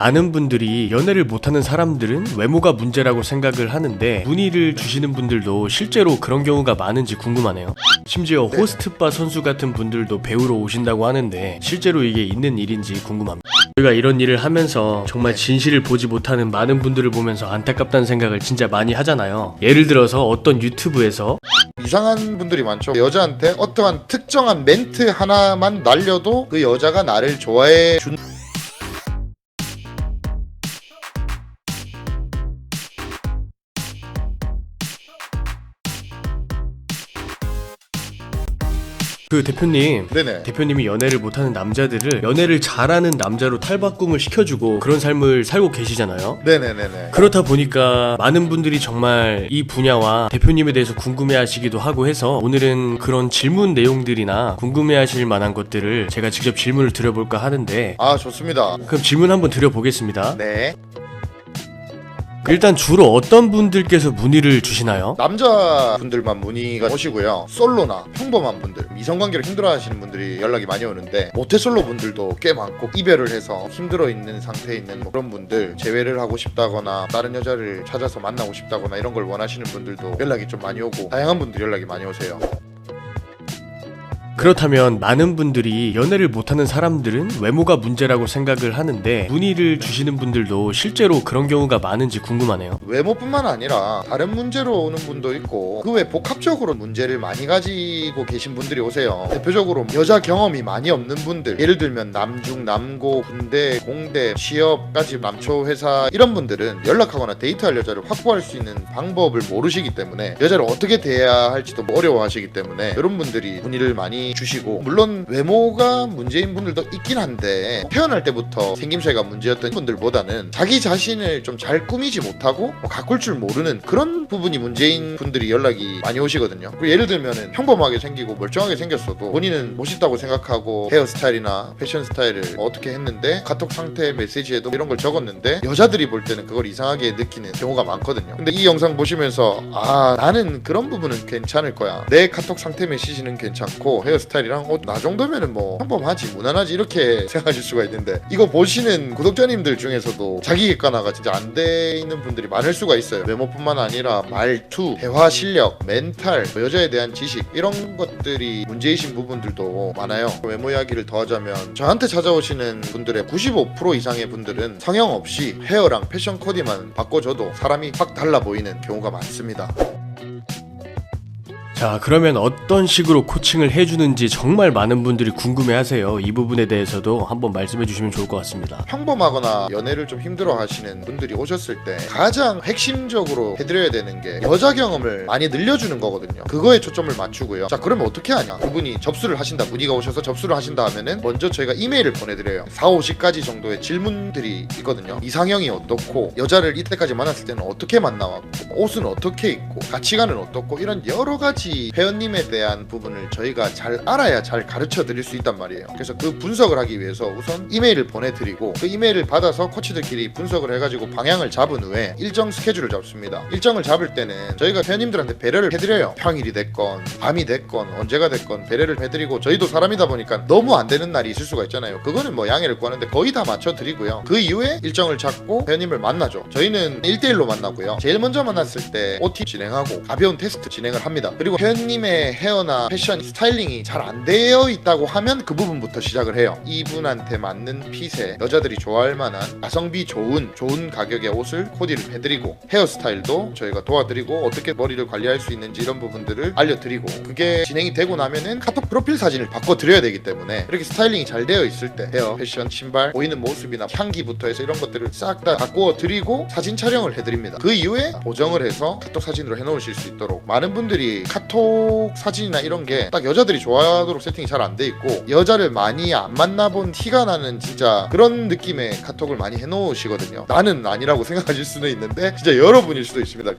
많은 분들이 연애를 못하는 사람들은 외모가 문제라고 생각을 하는데 문의를 주시는 분들도 실제로 그런 경우가 많은지 궁금하네요. 심지어 호스트바 선수 같은 분들도 배우러 오신다고 하는데 실제로 이게 있는 일인지 궁금합니다. 우리가 이런 일을 하면서 정말 진실을 보지 못하는 많은 분들을 보면서 안타깝다는 생각을 진짜 많이 하잖아요. 예를 들어서 어떤 유튜브에서 이상한 분들이 많죠. 여자한테 어떠한 특정한 멘트 하나만 날려도 그 여자가 나를 좋아해 준 그 대표님, 네네. 대표님이 연애를 못하는 남자들을 연애를 잘하는 남자로 탈바꿈을 시켜주고 그런 삶을 살고 계시잖아요. 네네네네. 그렇다 보니까 많은 분들이 정말 이 분야와 대표님에 대해서 궁금해하시기도 하고 해서 오늘은 그런 질문 내용들이나 궁금해하실 만한 것들을 제가 직접 질문을 드려볼까 하는데, 아, 좋습니다. 그럼 질문 한번 드려보겠습니다. 네. 일단 주로 어떤 분들께서 문의를 주시나요? 남자분들만 문의가 오시고요. 솔로나 평범한 분들, 이성관계를 힘들어하시는 분들이 연락이 많이 오는데 모태솔로 분들도 꽤 많고 이별을 해서 힘들어 있는 상태에 있는 뭐 그런 분들, 재회를 하고 싶다거나 다른 여자를 찾아서 만나고 싶다거나 이런 걸 원하시는 분들도 연락이 좀 많이 오고 다양한 분들이 연락이 많이 오세요. 그렇다면 많은 분들이 연애를 못하는 사람들은 외모가 문제라고 생각을 하는데 문의를 주시는 분들도 실제로 그런 경우가 많은지 궁금하네요. 외모뿐만 아니라 다른 문제로 오는 분도 있고 그 외 복합적으로 문제를 많이 가지고 계신 분들이 오세요. 대표적으로 여자 경험이 많이 없는 분들, 예를 들면 남중, 남고, 군대, 공대, 취업까지 남초 회사 이런 분들은 연락하거나 데이트할 여자를 확보할 수 있는 방법을 모르시기 때문에 여자를 어떻게 대해야 할지도 어려워하시기 때문에 이런 분들이 문의를 많이 주시고, 물론 외모가 문제인 분들도 있긴 한데 태어날 때부터 생김새가 문제였던 분들보다는 자기 자신을 좀 잘 꾸미지 못하고 가꿀 줄 모르는 그런 부분이 문제인 분들이 연락이 많이 오시거든요. 그리고 예를 들면은 평범하게 생기고 멀쩡하게 생겼어도 본인은 멋있다고 생각하고 헤어스타일이나 패션 스타일을 어떻게 했는데 카톡 상태 메시지에도 이런 걸 적었는데 여자들이 볼 때는 그걸 이상하게 느끼는 경우가 많거든요. 근데 이 영상 보시면서 아, 나는 그런 부분은 괜찮을 거야, 내 카톡 상태 메시지는 괜찮고 헤어스타일이랑 나 정도면은 뭐 평범하지 무난하지 이렇게 생각하실 수가 있는데, 이거 보시는 구독자님들 중에서도 자기 객관화가 진짜 안 돼 있는 분들이 많을 수가 있어요. 외모뿐만 아니라 말투, 대화 실력, 멘탈, 여자에 대한 지식 이런 것들이 문제이신 부분들도 많아요. 외모 이야기를 더 하자면 저한테 찾아오시는 분들의 95% 이상의 분들은 성형 없이 헤어랑 패션 코디만 바꿔줘도 사람이 확 달라 보이는 경우가 많습니다. 자, 그러면 어떤 식으로 코칭을 해주는지 정말 많은 분들이 궁금해하세요. 이 부분에 대해서도 한번 말씀해 주시면 좋을 것 같습니다. 평범하거나 연애를 좀 힘들어 하시는 분들이 오셨을 때 가장 핵심적으로 해드려야 되는 게 여자 경험을 많이 늘려주는 거거든요. 그거에 초점을 맞추고요. 자, 그러면 어떻게 하냐, 그분이 접수를 하신다, 문의가 오셔서 접수를 하신다 하면은 먼저 저희가 이메일을 보내드려요. 4-50가지 정도의 질문들이 있거든요. 이상형이 어떻고, 여자를 이때까지 만났을 때는 어떻게 만나왔고, 옷은 어떻게 입고, 가치관은 어떻고, 이런 여러 가지 회원님에 대한 부분을 저희가 잘 알아야 잘 가르쳐 드릴 수 있단 말이에요. 그래서 그 분석을 하기 위해서 우선 이메일을 보내드리고 그 이메일을 받아서 코치들끼리 분석을 해가지고 방향을 잡은 후에 일정 스케줄을 잡습니다. 일정을 잡을 때는 저희가 회원님들한테 배려를 해드려요. 평일이 됐건 밤이 됐건 언제가 됐건 배려를 해드리고, 저희도 사람이다 보니까 너무 안 되는 날이 있을 수가 있잖아요. 그거는 뭐 양해를 구하는데 거의 다 맞춰드리고요. 그 이후에 일정을 잡고 회원님을 만나죠. 저희는 1대1로 만나고요. 제일 먼저 만났을 때 OT 진행하고 가벼운 테스트 진행을 합니다. 그리고 회원님의 헤어나 패션 스타일링이 잘 안 되어 있다고 하면 그 부분부터 시작을 해요. 이분한테 맞는 핏에 여자들이 좋아할 만한 가성비 좋은 가격의 옷을 코디를 해드리고, 헤어스타일도 저희가 도와드리고 어떻게 머리를 관리할 수 있는지 이런 부분들을 알려드리고, 그게 진행이 되고 나면은 카톡 프로필 사진을 바꿔드려야 되기 때문에 이렇게 스타일링이 잘 되어 있을 때 헤어, 패션, 신발, 보이는 모습이나 향기부터 해서 이런 것들을 싹 다 바꿔드리고 사진 촬영을 해드립니다. 그 이후에 보정을 해서 카톡 사진으로 해놓으실 수 있도록. 많은 분들이 카톡 사진이나 이런 게 딱 여자들이 좋아하도록 세팅이 잘 안 돼 있고 여자를 많이 안 만나본 티가 나는 진짜 그런 느낌의 카톡을 많이 해놓으시거든요. 나는 아니라고 생각하실 수는 있는데 진짜 여러분일 수도 있습니다.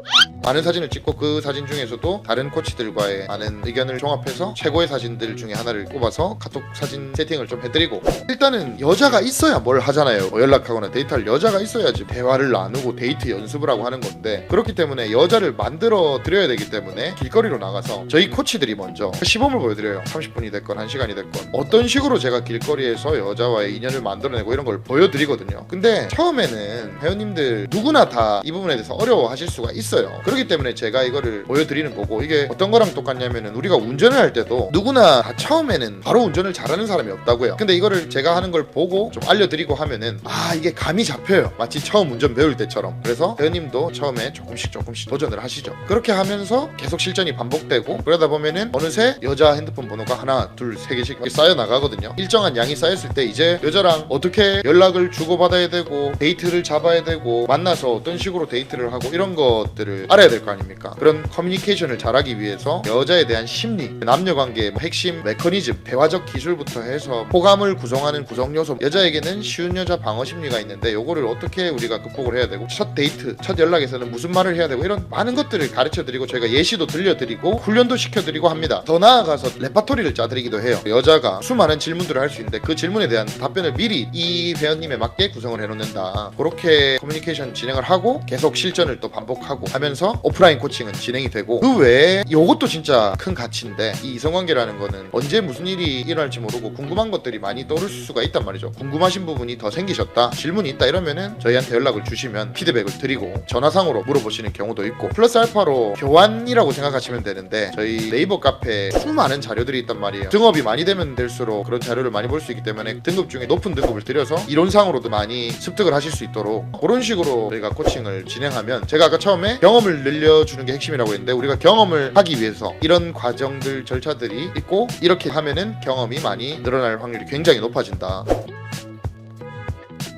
많은 사진을 찍고 그 사진 중에서도 다른 코치들과의 많은 의견을 종합해서 최고의 사진들 중에 하나를 꼽아서 카톡 사진 세팅을 좀 해드리고, 일단은 여자가 있어야 뭘 하잖아요. 연락하거나 데이트할 여자가 있어야지 대화를 나누고 데이트 연습을 하고 하는 건데, 그렇기 때문에 여자를 만들어 드려야 되기 때문에 길거리로 나가서 와서 저희 코치들이 먼저 시범을 보여드려요. 30분이 됐건 1시간이 됐건 어떤 식으로 제가 길거리에서 여자와의 인연을 만들어내고 이런 걸 보여드리거든요. 근데 처음에는 회원님들 누구나 다 이 부분에 대해서 어려워하실 수가 있어요. 그렇기 때문에 제가 이거를 보여드리는 거고, 이게 어떤 거랑 똑같냐면은 우리가 운전을 할 때도 누구나 다 처음에는 바로 운전을 잘하는 사람이 없다고요. 근데 이거를 제가 하는 걸 보고 좀 알려드리고 하면은 이게 감이 잡혀요. 마치 처음 운전 배울 때처럼. 그래서 회원님도 처음에 조금씩 도전을 하시죠. 그렇게 하면서 계속 실전이 반복되고, 그러다 보면은 어느새 여자 핸드폰 번호가 하나 둘 세 개씩 쌓여 나가거든요. 일정한 양이 쌓였을 때 이제 여자랑 어떻게 연락을 주고받아야 되고 데이트를 잡아야 되고 만나서 어떤 식으로 데이트를 하고 이런 것들을 알아야 될 거 아닙니까? 그런 커뮤니케이션을 잘하기 위해서 여자에 대한 심리, 남녀관계의 핵심 메커니즘, 대화적 기술부터 해서 호감을 구성하는 구성 요소, 여자에게는 쉬운 여자 방어 심리가 있는데 요거를 어떻게 우리가 극복을 해야 되고, 첫 데이트, 첫 연락에서는 무슨 말을 해야 되고, 이런 많은 것들을 가르쳐드리고 저희가 예시도 들려드리고 훈련도 시켜드리고 합니다. 더 나아가서 레파토리를 짜드리기도 해요. 여자가 수많은 질문들을 할 수 있는데 그 질문에 대한 답변을 미리 이 회원님에 맞게 구성을 해놓는다. 그렇게 커뮤니케이션 진행을 하고 계속 실전을 또 반복하고 하면서 오프라인 코칭은 진행이 되고, 그 외에 요것도 진짜 큰 가치인데, 이 이성관계라는 거는 언제 무슨 일이 일어날지 모르고 궁금한 것들이 많이 떠오를 수가 있단 말이죠. 궁금하신 부분이 더 생기셨다, 질문이 있다 이러면은 저희한테 연락을 주시면 피드백을 드리고 전화상으로 물어보시는 경우도 있고, 플러스 알파로 교환이라고 생각하시면 되는데, 저희 네이버 카페에 수많은 자료들이 있단 말이에요. 등업이 많이 되면 될수록 그런 자료를 많이 볼 수 있기 때문에 등급 중에 높은 등급을 들여서 이론상으로도 많이 습득을 하실 수 있도록 그런 식으로 저희가 코칭을 진행하면, 제가 아까 처음에 경험을 늘려주는 게 핵심이라고 했는데, 우리가 경험을 하기 위해서 이런 과정들 절차들이 있고, 이렇게 하면은 경험이 많이 늘어날 확률이 굉장히 높아진다.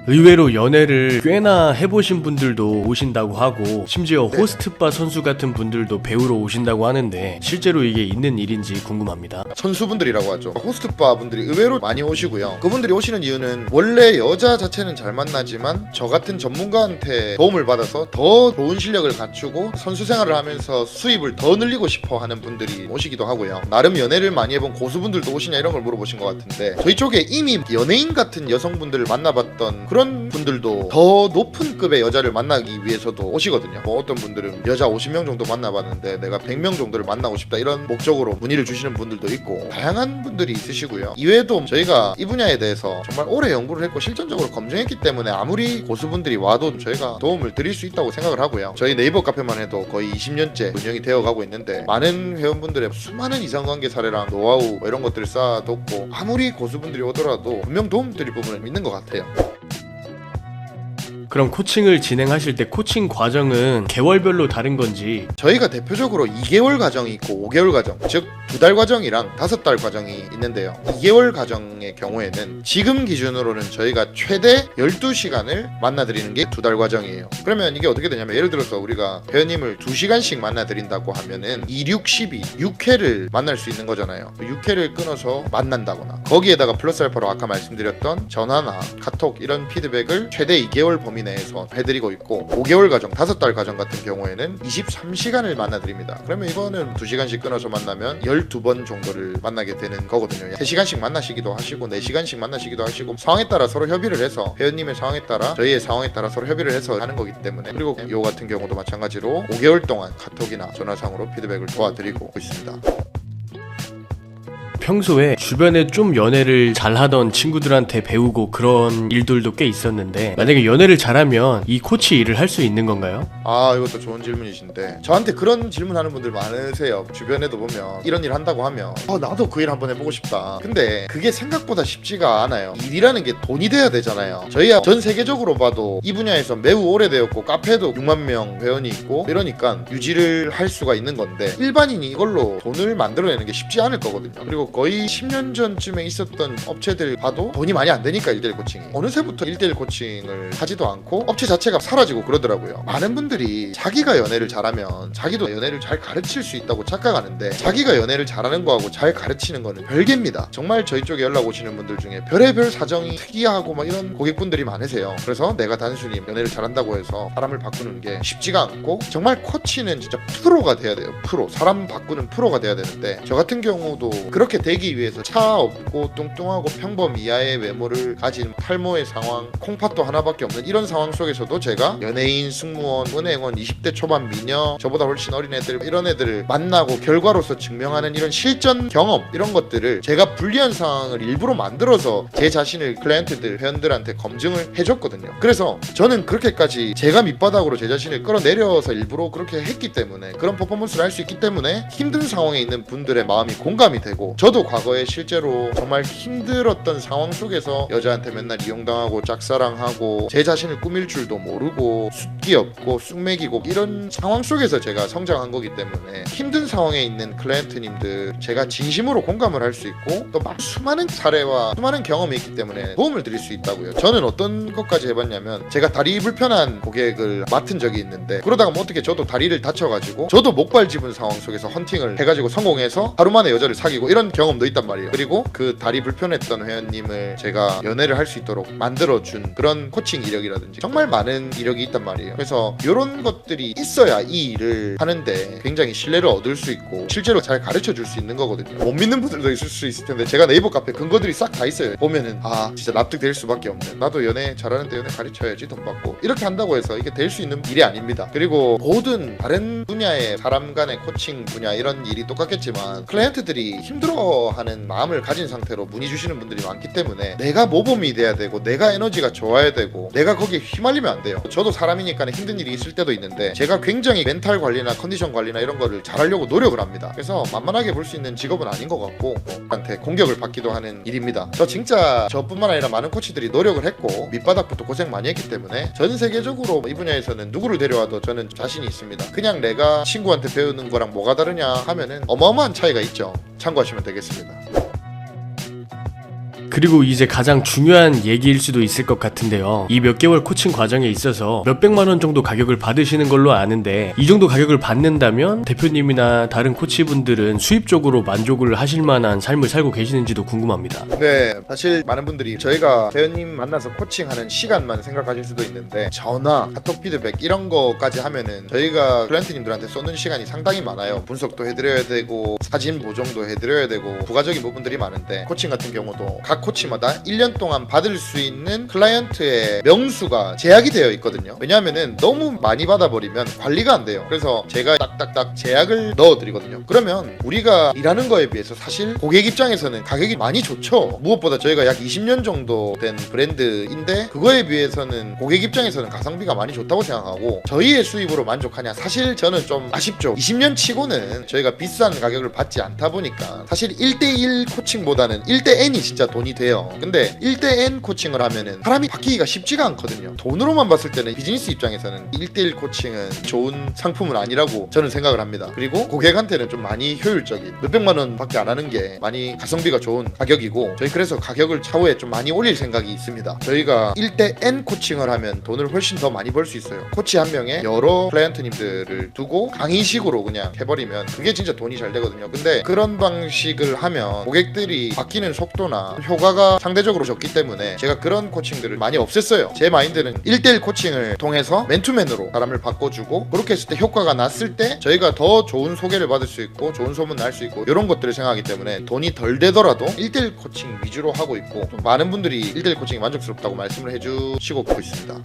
의외로 연애를 꽤나 해보신 분들도 오신다고 하고, 심지어 호스트바 선수 같은 분들도 배우러 오신다고 하는데 실제로 이게 있는 일인지 궁금합니다. 선수분들이라고 하죠. 호스트바 분들이 의외로 많이 오시고요. 그분들이 오시는 이유는 원래 여자 자체는 잘 만나지만 저 같은 전문가한테 도움을 받아서 더 좋은 실력을 갖추고 선수 생활을 하면서 수입을 더 늘리고 싶어 하는 분들이 오시기도 하고요. 나름 연애를 많이 해본 고수분들도 오시냐 이런 걸 물어보신 것 같은데, 저희 쪽에 이미 연예인 같은 여성분들을 만나봤던 그런 분들도 더 높은 급의 여자를 만나기 위해서도 오시거든요. 뭐 어떤 분들은 여자 50명 정도 만나봤는데 내가 100명 정도를 만나고 싶다, 이런 목적으로 문의를 주시는 분들도 있고, 다양한 분들이 있으시고요. 이외에도 저희가 이 분야에 대해서 정말 오래 연구를 했고 실전적으로 검증했기 때문에 아무리 고수분들이 와도 저희가 도움을 드릴 수 있다고 생각을 하고요. 저희 네이버 카페만 해도 거의 20년째 운영이 되어 가고 있는데, 많은 회원분들의 수많은 이성관계 사례랑 노하우 이런 것들을 쌓아뒀고, 아무리 고수분들이 오더라도 분명 도움 드릴 부분은 있는 것 같아요. 그럼 코칭을 진행하실 때 코칭 과정은 개월별로 다른 건지? 저희가 대표적으로 2개월 과정이 있고 5개월 과정, 즉 2달 과정이랑 5달 과정이 있는데요. 2개월 과정의 경우에는 지금 기준으로는 저희가 최대 12시간을 만나드리는 게 2달 과정이에요. 그러면 이게 어떻게 되냐면, 예를 들어서 우리가 회원님을 2시간씩 만나드린다고 하면은 2, 6, 12, 6회를 만날 수 있는 거잖아요. 6회를 끊어서 만난다거나, 거기에다가 플러스 알파로 아까 말씀드렸던 전화나 카톡 이런 피드백을 최대 2개월 범위 내에서 해드리고 있고, 5개월 과정, 5달 과정 같은 경우에는 23시간을 만나드립니다. 그러면 이거는 2시간씩 끊어서 만나면 12번 정도를 만나게 되는 거거든요. 3시간씩 만나시기도 하시고 4시간씩 만나시기도 하시고, 상황에 따라 서로 협의를 해서, 회원님의 상황에 따라 저희의 상황에 따라 서로 협의를 해서 하는 거기 때문에. 그리고 요 같은 경우도 마찬가지로 5개월 동안 카톡이나 전화상으로 피드백을 도와드리고 있습니다. 평소에 주변에 좀 연애를 잘하던 친구들한테 배우고 그런 일들도 꽤 있었는데, 만약에 연애를 잘하면 이 코치 일을 할 수 있는 건가요? 이것도 좋은 질문이신데, 저한테 그런 질문하는 분들 많으세요. 주변에도 보면 이런 일 한다고 하면 나도 그 일 한번 해보고 싶다. 근데 그게 생각보다 쉽지가 않아요. 일이라는 게 돈이 돼야 되잖아요. 저희야 전 세계적으로 봐도 이 분야에서 매우 오래되었고, 카페도 6만 명 회원이 있고 이러니까 유지를 할 수가 있는 건데, 일반인이 이걸로 돈을 만들어내는 게 쉽지 않을 거거든요. 그리고 거의 10년 전쯤에 있었던 업체들 봐도 돈이 많이 안 되니까 1대1 코칭이, 어느새부터 1대1 코칭을 하지도 않고 업체 자체가 사라지고 그러더라고요. 많은 분들이 자기가 연애를 잘하면 자기도 연애를 잘 가르칠 수 있다고 착각하는데, 자기가 연애를 잘하는 거하고 잘 가르치는 거는 별개입니다. 정말 저희 쪽에 연락 오시는 분들 중에 별의별 사정이 특이하고 막 이런 고객분들이 많으세요. 그래서 내가 단순히 연애를 잘한다고 해서 사람을 바꾸는 게 쉽지가 않고, 정말 코치는 진짜 프로가 돼야 돼요. 프로, 사람 바꾸는 프로가 돼야 되는데, 저 같은 경우도 그렇게 되기 위해서 차 없고 뚱뚱하고 평범 이하의 외모를 가진 탈모의 상황, 콩팥도 하나밖에 없는 이런 상황 속에서도 제가 연예인, 승무원, 은행원, 20대 초반 미녀, 저보다 훨씬 어린 애들 이런 애들을 만나고 결과로서 증명하는 이런 실전 경험 이런 것들을 제가 불리한 상황을 일부러 만들어서 제 자신을 클라이언트들, 회원들한테 검증을 해줬거든요. 그래서 저는 그렇게까지 제가 밑바닥으로 제 자신을 끌어내려서 일부러 그렇게 했기 때문에 그런 퍼포먼스를 할 수 있기 때문에 힘든 상황에 있는 분들의 마음이 공감이 되고 저도 과거에 실제로 정말 힘들었던 상황 속에서 여자한테 맨날 이용당하고 짝사랑하고 제 자신을 꾸밀 줄도 모르고 숫기 없고 쑥맥이고 이런 상황 속에서 제가 성장한 거기 때문에 힘든 상황에 있는 클라이언트님들 제가 진심으로 공감을 할 수 있고 또 막 수많은 사례와 수많은 경험이 있기 때문에 도움을 드릴 수 있다고요. 저는 어떤 것까지 해봤냐면 제가 다리 불편한 고객을 맡은 적이 있는데 그러다가 뭐 어떻게 저도 다리를 다쳐가지고 저도 목발 집은 상황 속에서 헌팅을 해가지고 성공해서 하루 만에 여자를 사귀고 이런 경험도 있단 말이에요. 그리고 그 다리 불편했던 회원님을 제가 연애를 할 수 있도록 만들어준 그런 코칭 이력이라든지 정말 많은 이력이 있단 말이에요. 그래서 이런 것들이 있어야 이 일을 하는데 굉장히 신뢰를 얻을 수 있고 실제로 잘 가르쳐 줄 수 있는 거거든요. 못 믿는 분들도 있을 수 있을 텐데 제가 네이버 카페 근거들이 싹 다 있어요. 보면은 아 진짜 납득될 수밖에 없네. 나도 연애 잘하는데 연애 가르쳐야지 돈 받고 이렇게 한다고 해서 이게 될 수 있는 일이 아닙니다. 그리고 모든 다른 분야의 사람 간의 코칭 분야 이런 일이 똑같겠지만 클라이언트들이 힘들어하는 마음을 가진 상태로 문의 주시는 분들이 많기 때문에 내가 모범이 돼야 되고 내가 에너지가 좋아야 되고 내가 거기에 휘말리면 안 돼요. 저도 사람이니까 힘든 일이 있을 때도 있는데 제가 굉장히 멘탈 관리나 컨디션 관리나 이런 거를 잘하려고 노력을 합니다. 그래서 만만하게 볼 수 있는 직업은 아닌 것 같고 한테 공격을 받기도 하는 일입니다. 저 진짜 저뿐만 아니라 많은 코치들이 노력을 했고 밑바닥부터 고생 많이 했기 때문에 전 세계적으로 이 분야에서는 누구를 데려와도 저는 자신이 있습니다. 그냥 내가 친구한테 배우는 거랑 뭐가 다르냐 하면은 어마어마한 차이가 있죠. 참고하시면 되겠습니다. 그리고 이제 가장 중요한 얘기일 수도 있을 것 같은데요. 이 몇 개월 코칭 과정에 있어서 몇백만 원 정도 가격을 받으시는 걸로 아는데 이 정도 가격을 받는다면 대표님이나 다른 코치분들은 수입적으로 만족을 하실 만한 삶을 살고 계시는지도 궁금합니다. 네, 사실 많은 분들이 저희가 회원님 만나서 코칭하는 시간만 생각하실 수도 있는데 전화, 카톡 피드백 이런 거까지 하면은 저희가 클라이언트님들한테 쏘는 시간이 상당히 많아요. 분석도 해드려야 되고 사진 보정도 해드려야 되고 부가적인 부분들이 많은데 코칭 같은 경우도 각 코치마다 1년 동안 받을 수 있는 클라이언트의 명수가 제약이 되어 있거든요. 왜냐하면은 너무 많이 받아버리면 관리가 안 돼요. 그래서 제가 딱딱딱 제약을 넣어드리거든요. 그러면 우리가 일하는 거에 비해서 사실 고객 입장에서는 가격이 많이 좋죠. 무엇보다 저희가 약 20년 정도 된 브랜드인데 그거에 비해서는 고객 입장에서는 가성비가 많이 좋다고 생각하고 저희의 수입으로 만족하냐? 사실 저는 좀 아쉽죠. 20년 치고는 저희가 비싼 가격을 받지 않다 보니까 사실 1대1 코칭보다는 1대-N이 진짜 돈이 돼요. 근데 1대-N 코칭을 하면은 사람이 바뀌기가 쉽지가 않거든요. 돈으로만 봤을 때는 비즈니스 입장에서는 1대1 코칭은 좋은 상품은 아니라고 저는 생각을 합니다. 그리고 고객한테는 좀 많이 효율적인 몇백만 원 밖에 안 하는 게 많이 가성비가 좋은 가격이고 저희 그래서 가격을 차후에 좀 많이 올릴 생각이 있습니다. 저희가 1대-N 코칭을 하면 돈을 훨씬 더 많이 벌 수 있어요. 코치 한 명에 여러 클라이언트님들을 두고 강의식으로 그냥 해버리면 그게 진짜 돈이 잘 되거든요. 근데 그런 방식을 하면 고객들이 바뀌는 속도나 효과가 상대적으로 적기 때문에 제가 그런 코칭들을 많이 없앴어요. 제 마인드는 1대1 코칭을 통해서 맨투맨으로 사람을 바꿔주고 그렇게 했을 때 효과가 났을 때 저희가 더 좋은 소개를 받을 수 있고 좋은 소문 날 수 있고 이런 것들을 생각하기 때문에 돈이 덜 되더라도 1대1 코칭 위주로 하고 있고 많은 분들이 1대1 코칭이 만족스럽다고 말씀을 해주시고 있습니다.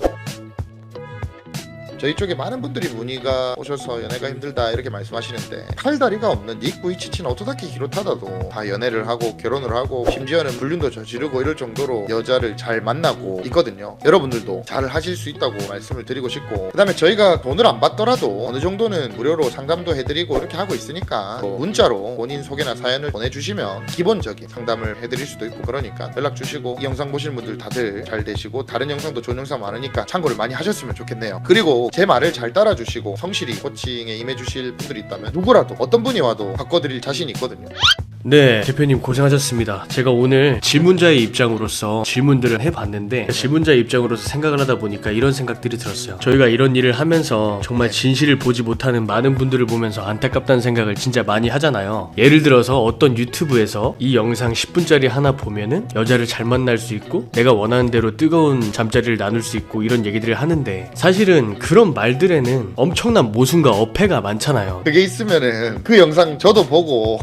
저희 쪽에 많은 분들이 문의가 오셔서 연애가 힘들다 이렇게 말씀하시는데 팔다리가 없는 닉 부이치치는 오토다키 히로타다도 다 연애를 하고 결혼을 하고 심지어는 불륜도 저지르고 이럴 정도로 여자를 잘 만나고 있거든요. 여러분들도 잘 하실 수 있다고 말씀을 드리고 싶고 그 다음에 저희가 돈을 안 받더라도 어느 정도는 무료로 상담도 해드리고 이렇게 하고 있으니까 문자로 본인 소개나 사연을 보내주시면 기본적인 상담을 해드릴 수도 있고 그러니까 연락 주시고 이 영상 보시는 분들 다들 잘 되시고 다른 영상도 좋은 영상 많으니까 참고를 많이 하셨으면 좋겠네요. 그리고 제 말을 잘 따라주시고 성실히 코칭에 임해주실 분들이 있다면 누구라도 어떤 분이 와도 바꿔드릴 자신이 있거든요. 네, 대표님 고생하셨습니다. 제가 오늘 질문자의 입장으로서 질문들을 해봤는데 질문자의 입장으로서 생각을 하다 보니까 이런 생각들이 들었어요. 저희가 이런 일을 하면서 정말 진실을 보지 못하는 많은 분들을 보면서 안타깝다는 생각을 진짜 많이 하잖아요. 예를 들어서 어떤 유튜브에서 이 영상 10분짜리 하나 보면은 여자를 잘 만날 수 있고 내가 원하는 대로 뜨거운 잠자리를 나눌 수 있고 이런 얘기들을 하는데 사실은 그런 말들에는 엄청난 모순과 어폐가 많잖아요. 그게 있으면은 그 영상 저도 보고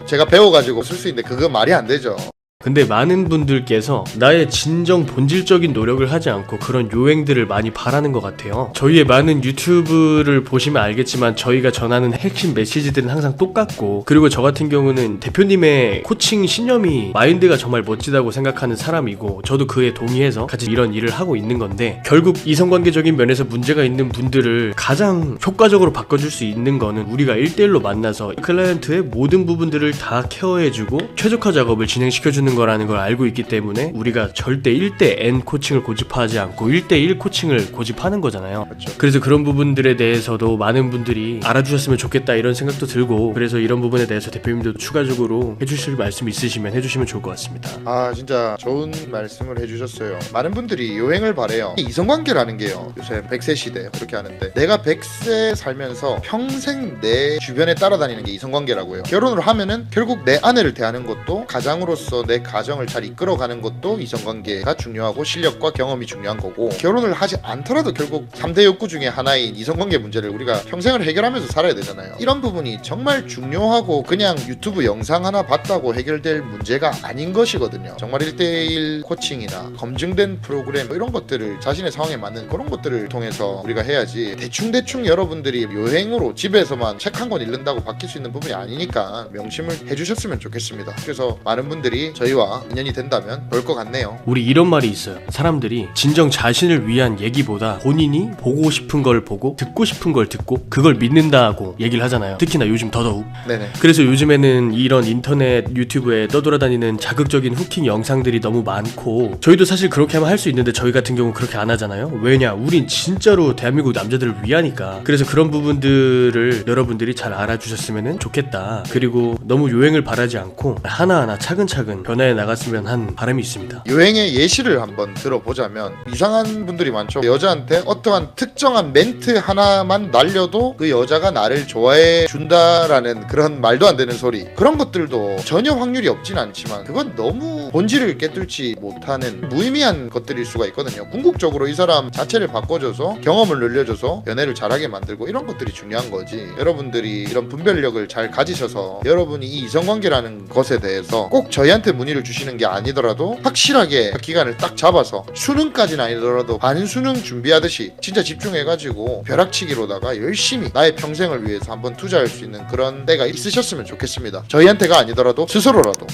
제가 배워가지고 쓸 수 있는데 그거 말이 안 되죠. 근데 많은 분들께서 나의 진정 본질적인 노력을 하지 않고 그런 요행들을 많이 바라는 것 같아요. 저희의 많은 유튜브를 보시면 알겠지만 저희가 전하는 핵심 메시지들은 항상 똑같고, 그리고 저 같은 경우는 대표님의 코칭 신념이 마인드가 정말 멋지다고 생각하는 사람이고, 저도 그에 동의해서 같이 이런 일을 하고 있는 건데, 결국 이성관계적인 면에서 문제가 있는 분들을 가장 효과적으로 바꿔줄 수 있는 거는 우리가 1대1로 만나서 클라이언트의 모든 부분들을 다 케어해주고 최적화 작업을 진행시켜주는 거라는 걸 알고 있기 때문에 우리가 절대 1대_N 코칭을 고집하지 않고 1대1 코칭을 고집하는 거잖아요. 그렇죠. 그래서 그런 부분들에 대해서도 많은 분들이 알아주셨으면 좋겠다 이런 생각도 들고, 그래서 이런 부분에 대해서 대표님도 추가적으로 해주실 말씀 있으시면 해주시면 좋을 것 같습니다. 아 진짜 좋은 말씀을 해주셨어요. 많은 분들이 요행을 바래요. 이성관계라는 게요, 요새 100세 시대 그렇게 하는데, 내가 100세 살면서 평생 내 주변에 따라다니는 게 이성관계라고요. 결혼을 하면은 결국 내 아내를 대하는 것도, 가장으로서 내 가정을 잘 이끌어가는 것도 이성관계가 중요하고 실력과 경험이 중요한 거고, 결혼을 하지 않더라도 결국 3대 욕구 중에 하나인 이성관계 문제를 우리가 평생을 해결하면서 살아야 되잖아요. 이런 부분이 정말 중요하고 그냥 유튜브 영상 하나 봤다고 해결될 문제가 아닌 것이거든요. 정말 1대1 코칭이나 검증된 프로그램 이런 것들을 자신의 상황에 맞는 그런 것들을 통해서 우리가 해야지, 대충 여러분들이 요행으로 집에서만 책 한 권 읽는다고 바뀔 수 있는 부분이 아니니까 명심을 해주셨으면 좋겠습니다. 그래서 많은 분들이 저희와 인연이 된다면 볼 것 같네요. 우리 이런 말이 있어요. 사람들이 진정 자신을 위한 얘기보다 본인이 보고 싶은 걸 보고 듣고 싶은 걸 듣고 그걸 믿는다고 얘기를 하잖아요. 특히나 요즘 더더욱. 네네. 그래서 요즘에는 이런 인터넷 유튜브에 떠돌아다니는 자극적인 후킹 영상들이 너무 많고, 저희도 사실 그렇게 하면 할 수 있는데 저희 같은 경우는 그렇게 안 하잖아요. 왜냐? 우린 진짜로 대한민국 남자들을 위하니까. 그래서 그런 부분들을 여러분들이 잘 알아주셨으면 좋겠다. 그리고 너무 요행을 바라지 않고 하나하나 차근차근 변화해 나갔으면 한 바람이 있습니다. 요행의 예시를 한번 들어보자면, 이상한 분들이 많죠. 여자한테 어떠한 특정한 멘트 하나만 날려도 그 여자가 나를 좋아해 준다라는 그런 말도 안 되는 소리, 그런 것들도 전혀 확률이 없진 않지만 그건 너무 본질을 깨뚫지 못하는 무의미한 것들일 수가 있거든요. 궁극적으로 이 사람 자체를 바꿔줘서 경험을 늘려줘서 연애를 잘하게 만들고, 이런 것들이 중요한 거지. 여러분들이 이런 분별력을 잘 가지셔서 여러분이 이 이성관계라는 것에 대해서 꼭 저희한테 문의를 주시는 게 아니더라도 확실하게 기간을 딱 잡아서, 수능까지는 아니더라도 반수능 준비하듯이 진짜 집중해가지고 벼락치기로다가 열심히 나의 평생을 위해서 한번 투자할 수 있는 그런 때가 있으셨으면 좋겠습니다. 저희한테가 아니더라도 스스로라도.